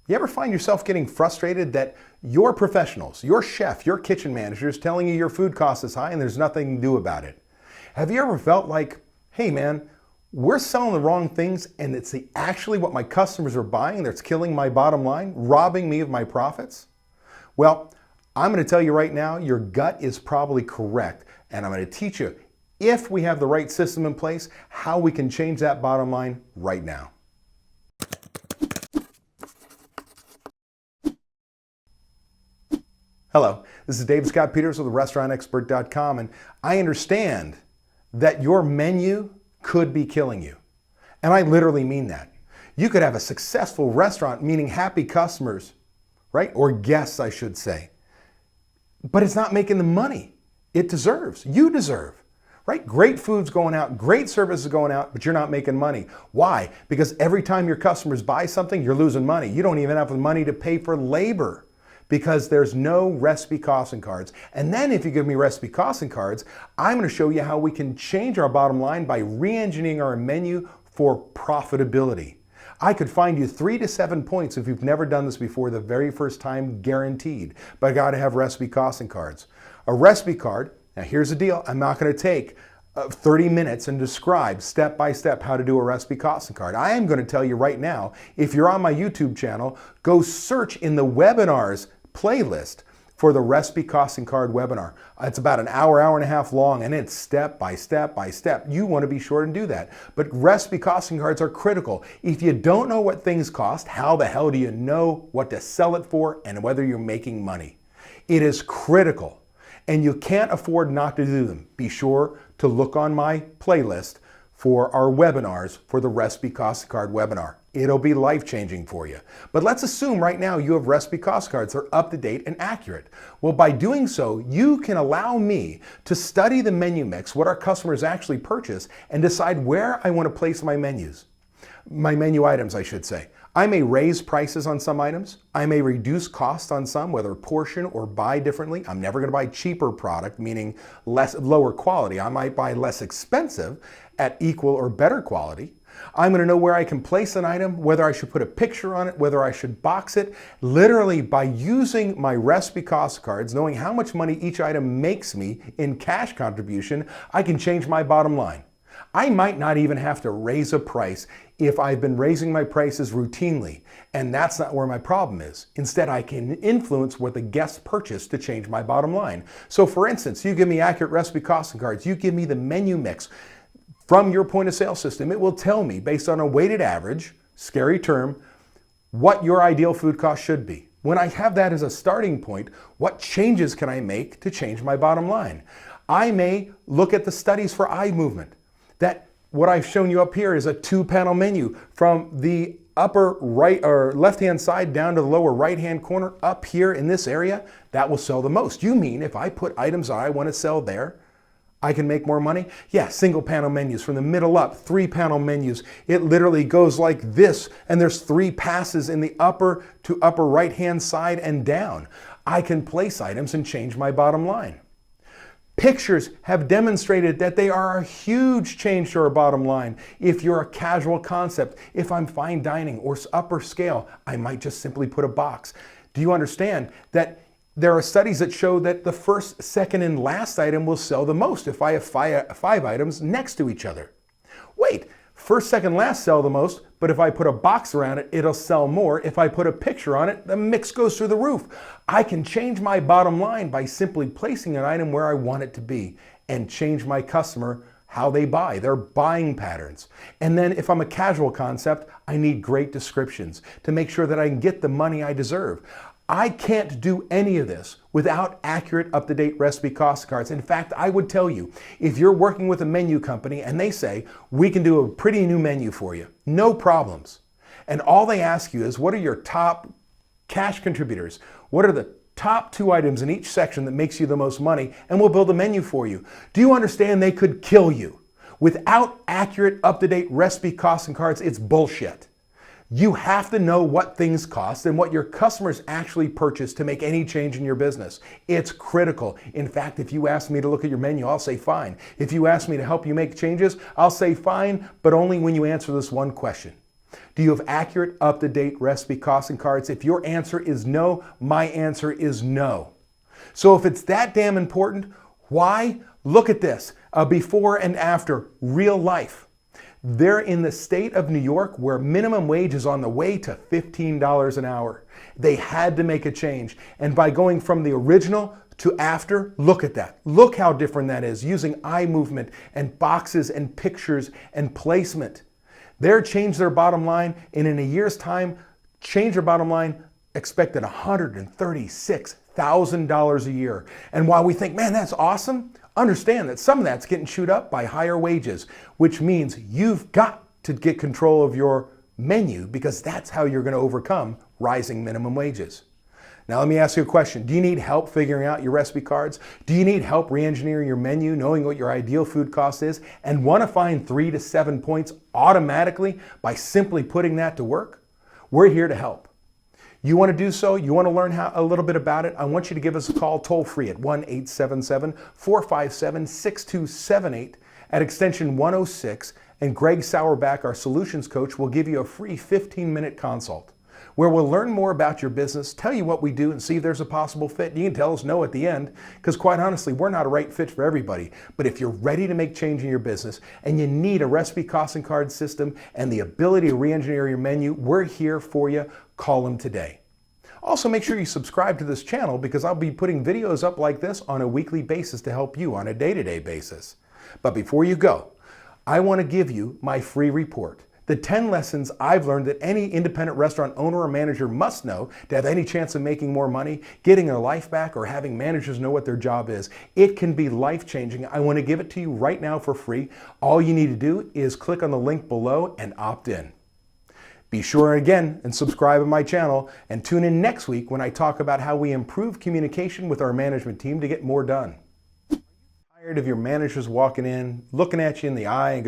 You ever find yourself getting frustrated that your professionals, your chef, your kitchen manager is telling you your food cost is high and there's nothing to do about it? Have you ever felt like, hey man, we're selling the wrong things and it's actually what my customers are buying that's killing my bottom line, robbing me of my profits? Well, I'm going to tell you right now, your gut is probably correct, and I'm going to teach you, if we have the right system in place, how we can change that bottom line right now. Hello, this is David Scott Peters with restaurantexpert.com, and I understand that your menu could be killing you. And I literally mean that. You could have a successful restaurant, meaning happy customers, right? Or guests, I should say. But it's not making the money it deserves. You deserve, right? Great food's going out, great service is going out, but you're not making money. Why? Because every time your customers buy something, you're losing money. You don't even have the money to pay for labor, because there's no recipe costing cards. And then if you give me recipe costing cards, I'm going to show you how we can change our bottom line by re-engineering our menu for profitability. I could find you 3 to 7 points if you've never done this before the very first time, guaranteed. But I got to have recipe costing cards. A recipe card, now here's the deal, I'm not going to take 30 minutes and describe step by step how to do a recipe costing card. I am going to tell you right now, if you're on my YouTube channel, go search in the webinars playlist for the recipe costing card webinar. It's about an hour, hour and a half long, and it's step by step by step. You want to be sure and do that. But recipe costing cards are critical. If you don't know what things cost, how the hell do you know what to sell it for and whether you're making money? It is critical, and you can't afford not to do them. Be sure to look on my playlist for our webinars for the recipe costing card webinar. It'll be life-changing for you. But let's assume right now you have recipe cost cards that are up to date and accurate. Well, by doing so, you can allow me to study the menu mix, what our customers actually purchase, and decide where I want to place my menus. My menu items, I should say. I may raise prices on some items. I may reduce costs on some, whether portion or buy differently. I'm never going to buy cheaper product, meaning lower quality. I might buy less expensive at equal or better quality. I'm going to know where I can place an item, whether I should put a picture on it, whether I should box it. Literally, by using my recipe cost cards, knowing how much money each item makes me in cash contribution, I can change my bottom line. I might not even have to raise a price if I've been raising my prices routinely, and that's not where my problem is. Instead, I can influence what the guests purchase to change my bottom line. So for instance, you give me accurate recipe costing cards, you give me the menu mix from your point of sale system, it will tell me based on a weighted average, scary term, what your ideal food cost should be. When I have that as a starting point, what changes can I make to change my bottom line? I may look at the studies for eye movement. That what I've shown you up here is a 2-panel menu from the upper right or left-hand side down to the lower right-hand corner up here in this area. That will sell the most. You mean if I put items I want to sell there, I can make more money? Yeah, single panel menus from the middle up, 3-panel menus. It literally goes like this, and there's 3 passes in the upper to upper right-hand side and down. I can place items and change my bottom line. Pictures have demonstrated that they are a huge change to our bottom line. If you're a casual concept, if I'm fine dining or upper scale, I might just simply put a box. Do you understand that there are studies that show that the first, second, and last item will sell the most if I have 5 items next to each other? Wait, first, second, last sell the most, but if I put a box around it, it'll sell more. If I put a picture on it, the mix goes through the roof. I can change my bottom line by simply placing an item where I want it to be and change my customer how they buy, their buying patterns. And then if I'm a casual concept, I need great descriptions to make sure that I can get the money I deserve. I can't do any of this without accurate, up-to-date recipe cost cards. In fact, I would tell you, if you're working with a menu company and they say, we can do a pretty new menu for you, no problems. And all they ask you is, what are your top cash contributors? What are the top 2 items in each section that makes you the most money? And we'll build a menu for you. Do you understand they could kill you? Without accurate, up-to-date recipe costing cards, it's bullshit. You have to know what things cost and what your customers actually purchase to make any change in your business. It's critical. In fact, if you ask me to look at your menu, I'll say fine. If you ask me to help you make changes, I'll say fine, but only when you answer this one question. Do you have accurate, up-to-date recipe costing cards? If your answer is no, my answer is no. So if it's that damn important, why? Look at this, a before and after, real life. They're in the state of New York where minimum wage is on the way to $15 an hour. They had to make a change. And by going from the original to after, look at that. Look how different that is, using eye movement and boxes and pictures and placement. They're changed their bottom line, and in a year's time, change their bottom line, expected $136,000 a year. And while we think, man, that's awesome, understand that some of that's getting chewed up by higher wages, which means you've got to get control of your menu because that's how you're going to overcome rising minimum wages. Now let me ask you a question. Do you need help figuring out your recipe cards? Do you need help re-engineering your menu, knowing what your ideal food cost is, and want to find 3 to 7 points automatically by simply putting that to work? We're here to help. You want to do so? You want to learn a little bit about it? I want you to give us a call toll free at 1-877-457-6278 at extension 106, and Greg Sauerbach, our solutions coach, will give you a free 15-minute consult where we'll learn more about your business, tell you what we do, and see if there's a possible fit. You can tell us no at the end, because quite honestly, we're not a right fit for everybody. But if you're ready to make change in your business and you need a recipe costing card system and the ability to re-engineer your menu, we're here for you. Call them today. Also, make sure you subscribe to this channel because I'll be putting videos up like this on a weekly basis to help you on a day-to-day basis. But before you go, I want to give you my free report. The 10 lessons I've learned that any independent restaurant owner or manager must know to have any chance of making more money, getting their life back, or having managers know what their job is. It can be life-changing. I want to give it to you right now for free. All you need to do is click on the link below and opt in. Be sure again and subscribe to my channel and tune in next week when I talk about how we improve communication with our management team to get more done. Tired of your managers walking in, looking at you in the eye and